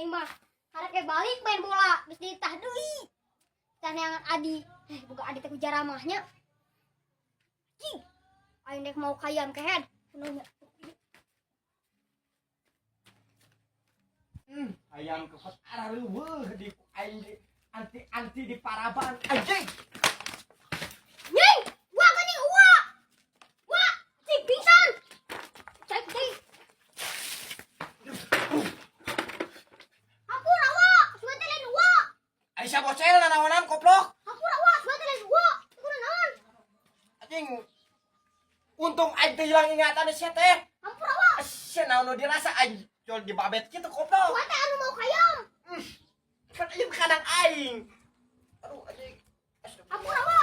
aing mah. Karek balik main bola, geus ditah deui. Tah neangan Adi. Boga Adi teh ku jaramahnya. Cing. Aing dek mau kayam kehead. Kununya. Ayam kepet arareuweuh di aing di anti di paraban anjing. Nying, gua geuning uwa. Wah, cing pingsan. Cek deui. Hampura wa, sugan teh lain uwa. Ari sia bocel nanaonan koplok. Hampura wa, sugan teh lain uwa. Kudu naon? Anjing. Untung aing teh hilang ingatan sia teh. Hampura wa. Sia naon nu dirasa aing jol di babet kitu koplok. Gua teh anu mau kayam. Kan aing kadang aing. Aduh anjing. Hampura wa.